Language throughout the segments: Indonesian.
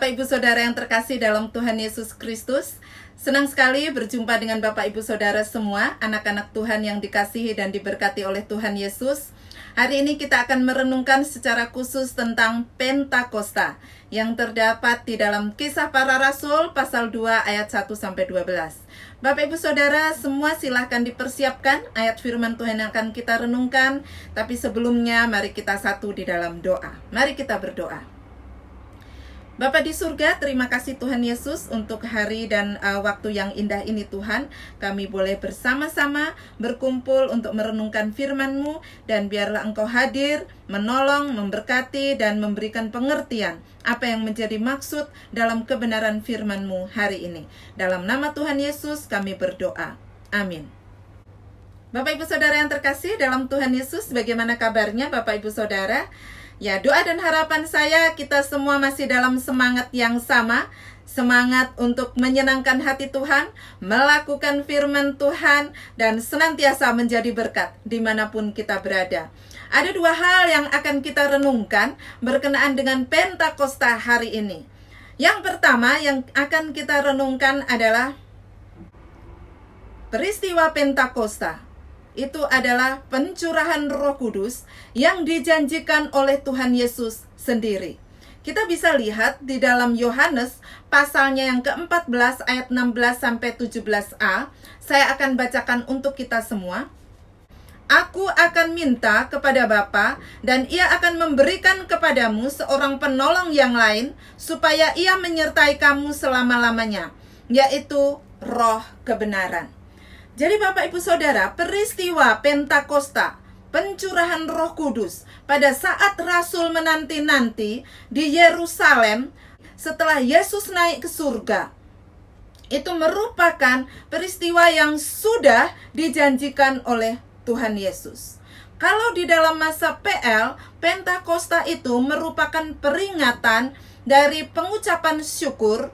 Bapak Ibu Saudara yang terkasih dalam Tuhan Yesus Kristus, senang sekali berjumpa dengan Bapak Ibu Saudara semua, anak-anak Tuhan yang dikasihi dan diberkati oleh Tuhan Yesus. Hari ini kita akan merenungkan secara khusus tentang Pentakosta yang terdapat di dalam Kisah Para Rasul pasal 2 ayat 1-12. Bapak Ibu Saudara semua silahkan dipersiapkan ayat firman Tuhan yang akan kita renungkan. Tapi sebelumnya mari kita satu di dalam doa. Mari kita berdoa. Bapa di surga, terima kasih Tuhan Yesus untuk hari dan waktu yang indah ini Tuhan. Kami boleh bersama-sama berkumpul untuk merenungkan firman-Mu, dan biarlah Engkau hadir, menolong, memberkati, dan memberikan pengertian apa yang menjadi maksud dalam kebenaran firman-Mu hari ini. Dalam nama Tuhan Yesus kami berdoa. Amin. Bapak Ibu Saudara yang terkasih dalam Tuhan Yesus, bagaimana kabarnya Bapak Ibu Saudara? Ya, doa dan harapan saya kita semua masih dalam semangat yang sama. Semangat untuk menyenangkan hati Tuhan, melakukan firman Tuhan, dan senantiasa menjadi berkat dimanapun kita berada. Ada dua hal yang akan kita renungkan berkenaan dengan Pentakosta hari ini. Yang pertama yang akan kita renungkan adalah peristiwa Pentakosta. Itu adalah pencurahan Roh Kudus yang dijanjikan oleh Tuhan Yesus sendiri. Kita bisa lihat di dalam Yohanes pasalnya yang ke-14 ayat 16-17a. Saya akan bacakan untuk kita semua. Aku akan minta kepada Bapa, dan Ia akan memberikan kepadamu seorang penolong yang lain, supaya Ia menyertai kamu selama-lamanya, yaitu Roh kebenaran. Jadi Bapak Ibu Saudara, peristiwa Pentakosta, pencurahan Roh Kudus pada saat Rasul menanti-nanti di Yerusalem setelah Yesus naik ke surga, itu merupakan peristiwa yang sudah dijanjikan oleh Tuhan Yesus. Kalau di dalam masa PL, Pentakosta itu merupakan peringatan dari pengucapan syukur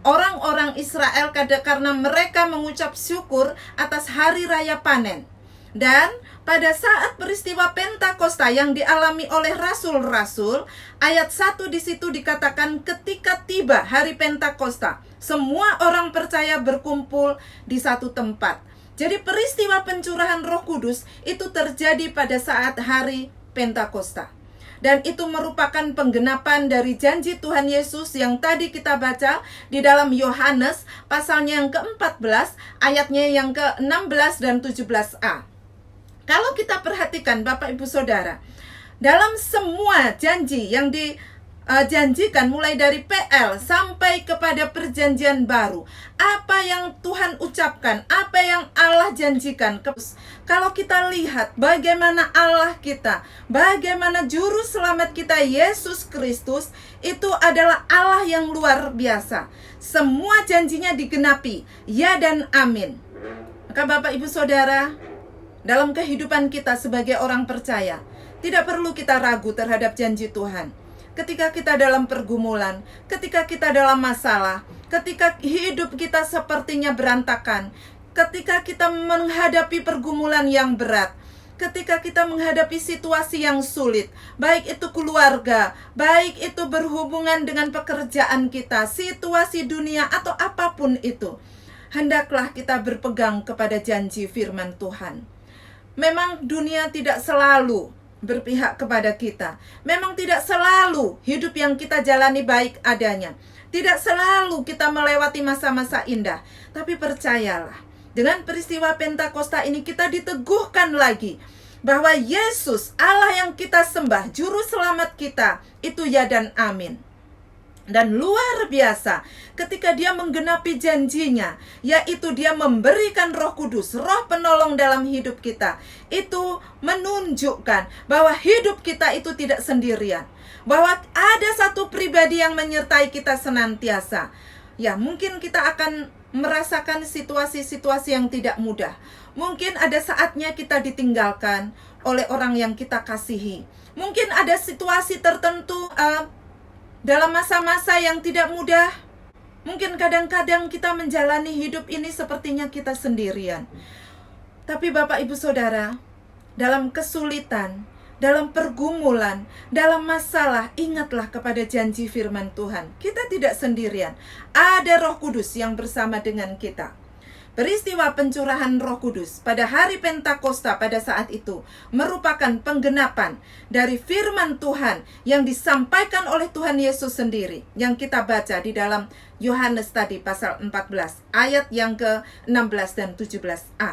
orang-orang Israel karena mereka mengucap syukur atas hari raya panen. Dan pada saat peristiwa Pentakosta yang dialami oleh rasul-rasul, ayat 1 di situ dikatakan ketika tiba hari Pentakosta, semua orang percaya berkumpul di satu tempat. Jadi peristiwa pencurahan Roh Kudus itu terjadi pada saat hari Pentakosta. Dan itu merupakan penggenapan dari janji Tuhan Yesus yang tadi kita baca di dalam Yohanes pasalnya yang ke-14 ayatnya yang ke-16 dan 17a. Kalau kita perhatikan Bapak Ibu Saudara, dalam semua janji yang dijanjikan mulai dari PL sampai kepada perjanjian baru, apa yang Tuhan ucapkan, apa yang Allah janjikan. Kalau kita lihat bagaimana Allah kita, bagaimana juru selamat kita Yesus Kristus, itu adalah Allah yang luar biasa. Semua janjinya digenapi, ya dan amin. Maka Bapak Ibu Saudara, dalam kehidupan kita sebagai orang percaya, tidak perlu kita ragu terhadap janji Tuhan. Ketika kita dalam pergumulan, ketika kita dalam masalah, ketika hidup kita sepertinya berantakan, ketika kita menghadapi pergumulan yang berat, ketika kita menghadapi situasi yang sulit, baik itu keluarga, baik itu berhubungan dengan pekerjaan kita, situasi dunia atau apapun itu, hendaklah kita berpegang kepada janji firman Tuhan. Memang dunia tidak selalu berpihak kepada kita. Memang tidak selalu hidup yang kita jalani baik adanya. Tidak selalu kita melewati masa-masa indah. Tapi percayalah, dengan peristiwa Pentakosta ini kita diteguhkan lagi bahwa Yesus, Allah yang kita sembah, juru selamat kita, itu ya dan amin. Dan luar biasa ketika dia menggenapi janjinya, yaitu dia memberikan Roh Kudus, Roh penolong dalam hidup kita. Itu menunjukkan bahwa hidup kita itu tidak sendirian, bahwa ada satu pribadi yang menyertai kita senantiasa. Ya, mungkin kita akan merasakan situasi-situasi yang tidak mudah. Mungkin ada saatnya kita ditinggalkan oleh orang yang kita kasihi. Mungkin ada situasi tertentu dalam masa-masa yang tidak mudah. Mungkin kadang-kadang kita menjalani hidup ini sepertinya kita sendirian. Tapi Bapak Ibu Saudara, dalam kesulitan, dalam pergumulan, dalam masalah, ingatlah kepada janji firman Tuhan. Kita tidak sendirian. Ada Roh Kudus yang bersama dengan kita. Peristiwa pencurahan Roh Kudus pada hari Pentakosta pada saat itu merupakan penggenapan dari firman Tuhan yang disampaikan oleh Tuhan Yesus sendiri, yang kita baca di dalam Yohanes tadi pasal 14 ayat yang ke-16 dan 17a.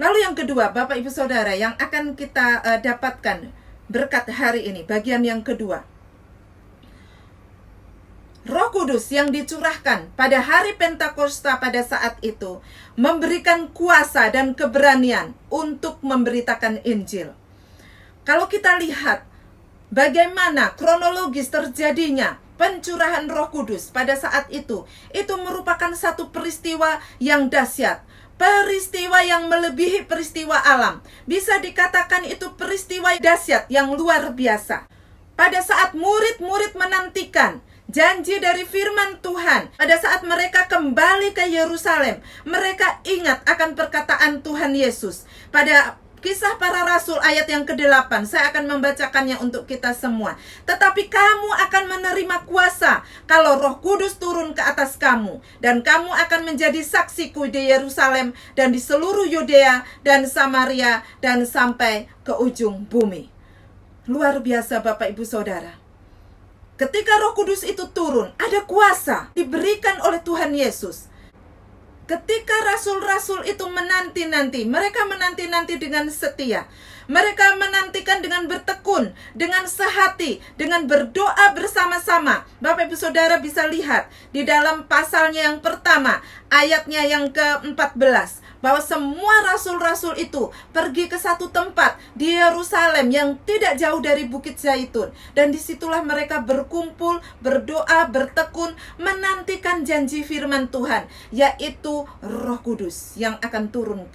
Lalu yang kedua, Bapak Ibu Saudara, yang akan kita dapatkan berkat hari ini, bagian yang kedua. Roh Kudus yang dicurahkan pada hari Pentakosta pada saat itu memberikan kuasa dan keberanian untuk memberitakan Injil. Kalau kita lihat bagaimana kronologis terjadinya pencurahan Roh Kudus pada saat itu merupakan satu peristiwa yang dahsyat. Peristiwa yang melebihi peristiwa alam. Bisa dikatakan itu peristiwa dahsyat yang luar biasa. Pada saat murid-murid menantikan janji dari firman Tuhan, pada saat mereka kembali ke Yerusalem, mereka ingat akan perkataan Tuhan Yesus. Pada Kisah Para Rasul ayat yang ke-8, saya akan membacakannya untuk kita semua. Tetapi kamu akan menerima kuasa kalau Roh Kudus turun ke atas kamu, dan kamu akan menjadi saksiku di Yerusalem dan di seluruh Yudea dan Samaria dan sampai ke ujung bumi. Luar biasa Bapak Ibu Saudara. Ketika Roh Kudus itu turun, ada kuasa diberikan oleh Tuhan Yesus. Ketika rasul-rasul itu menanti-nanti, mereka menanti-nanti dengan setia. Mereka menantikan dengan bertekun, dengan sehati, dengan berdoa bersama-sama. Bapak Ibu Saudara bisa lihat di dalam pasalnya yang pertama, ayatnya yang ke-14. Bahwa semua rasul-rasul itu pergi ke satu tempat di Yerusalem yang tidak jauh dari Bukit Zaitun. Dan disitulah mereka berkumpul, berdoa, bertekun, menantikan janji firman Tuhan, yaitu Roh Kudus yang akan turun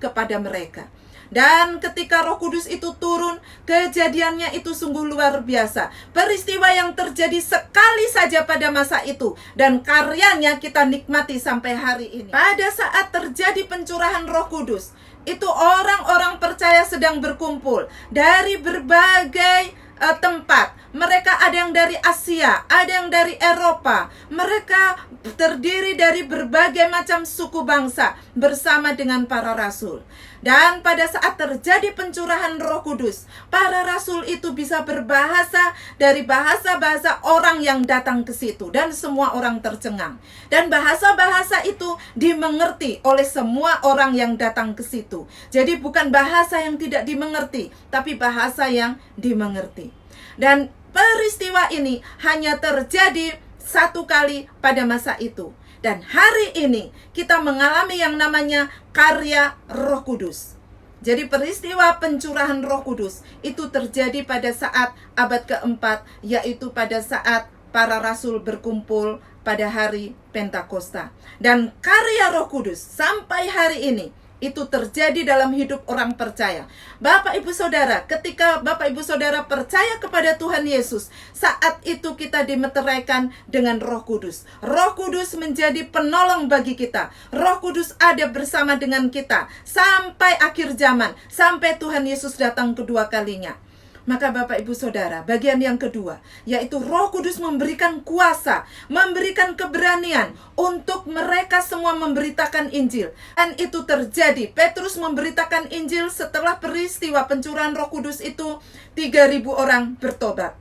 kepada mereka. Dan ketika Roh Kudus itu turun, kejadiannya itu sungguh luar biasa. Peristiwa yang terjadi sekali saja pada masa itu, dan karyanya kita nikmati sampai hari ini. Pada saat terjadi pencurahan Roh Kudus, itu orang-orang percaya sedang berkumpul dari berbagai tempat. Mereka ada yang dari Asia, ada yang dari Eropa. Mereka terdiri dari berbagai macam suku bangsa bersama dengan para rasul. Dan pada saat terjadi pencurahan Roh Kudus, para rasul itu bisa berbahasa dari bahasa-bahasa orang yang datang ke situ, dan semua orang tercengang. Dan bahasa-bahasa itu dimengerti oleh semua orang yang datang ke situ. Jadi bukan bahasa yang tidak dimengerti, tapi bahasa yang dimengerti. Dan peristiwa ini hanya terjadi satu kali pada masa itu. Dan hari ini kita mengalami yang namanya karya Roh Kudus. Jadi peristiwa pencurahan Roh Kudus itu terjadi pada saat abad keempat, yaitu pada saat para rasul berkumpul pada hari Pentakosta. Dan karya Roh Kudus sampai hari ini itu terjadi dalam hidup orang percaya. Bapak Ibu Saudara, ketika Bapak Ibu Saudara percaya kepada Tuhan Yesus, saat itu kita dimeteraikan dengan Roh Kudus. Roh Kudus menjadi penolong bagi kita. Roh Kudus ada bersama dengan kita sampai akhir zaman, sampai Tuhan Yesus datang kedua kalinya. Maka Bapak Ibu Saudara, bagian yang kedua, yaitu Roh Kudus memberikan kuasa, memberikan keberanian untuk mereka semua memberitakan Injil. Dan itu terjadi, Petrus memberitakan Injil setelah peristiwa pencurahan Roh Kudus itu 3.000 orang bertobat.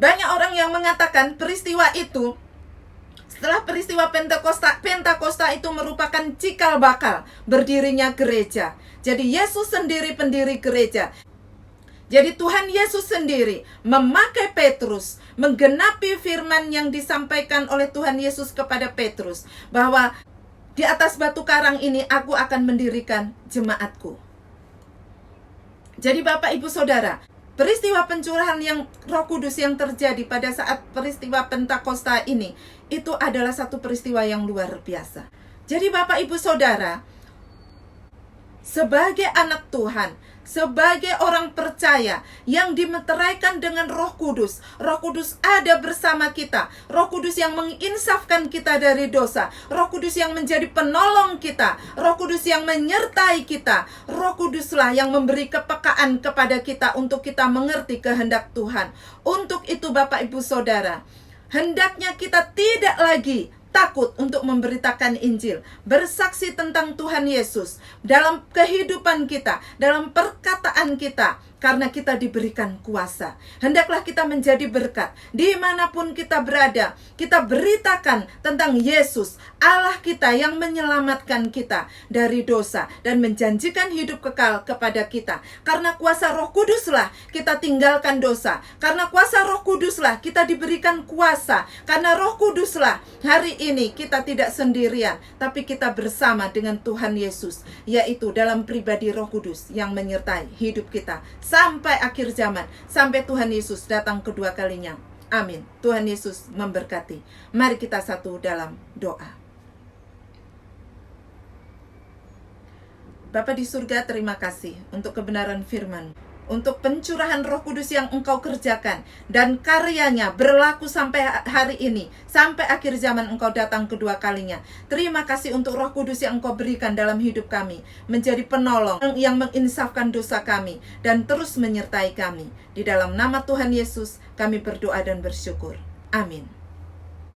Banyak orang yang mengatakan peristiwa itu, setelah peristiwa Pentakosta itu merupakan cikal bakal berdirinya gereja. Jadi Yesus sendiri pendiri gereja. Jadi Tuhan Yesus sendiri memakai Petrus, menggenapi firman yang disampaikan oleh Tuhan Yesus kepada Petrus, bahwa di atas batu karang ini aku akan mendirikan jemaatku. Jadi Bapak Ibu Saudara, peristiwa pencurahan yang Roh Kudus yang terjadi pada saat peristiwa Pentakosta ini, itu adalah satu peristiwa yang luar biasa. Jadi Bapak Ibu Saudara, sebagai anak Tuhan, sebagai orang percaya yang dimeteraikan dengan Roh Kudus. Roh Kudus ada bersama kita. Roh Kudus yang menginsafkan kita dari dosa. Roh Kudus yang menjadi penolong kita. Roh Kudus yang menyertai kita. Roh Kuduslah yang memberi kepekaan kepada kita untuk kita mengerti kehendak Tuhan. Untuk itu Bapak Ibu Saudara, hendaknya kita tidak lagi takut untuk memberitakan Injil, bersaksi tentang Tuhan Yesus dalam kehidupan kita, dalam perkataan kita, karena kita diberikan kuasa. Hendaklah kita menjadi berkat dimanapun kita berada. Kita beritakan tentang Yesus, Allah kita yang menyelamatkan kita dari dosa dan menjanjikan hidup kekal kepada kita. Karena kuasa Roh Kuduslah kita tinggalkan dosa. Karena kuasa Roh Kuduslah kita diberikan kuasa. Karena Roh Kuduslah hari ini kita tidak sendirian, tapi kita bersama dengan Tuhan Yesus, yaitu dalam pribadi Roh Kudus yang menyertai hidup kita sampai akhir zaman, sampai Tuhan Yesus datang kedua kalinya. Amin. Tuhan Yesus memberkati. Mari kita satu dalam doa. Bapa di surga, terima kasih untuk kebenaran firman, untuk pencurahan Roh Kudus yang Engkau kerjakan, dan karyanya berlaku sampai hari ini, sampai akhir zaman Engkau datang kedua kalinya. Terima kasih untuk Roh Kudus yang Engkau berikan dalam hidup kami, menjadi penolong yang menginsafkan dosa kami, dan terus menyertai kami. Di dalam nama Tuhan Yesus, kami berdoa dan bersyukur. Amin.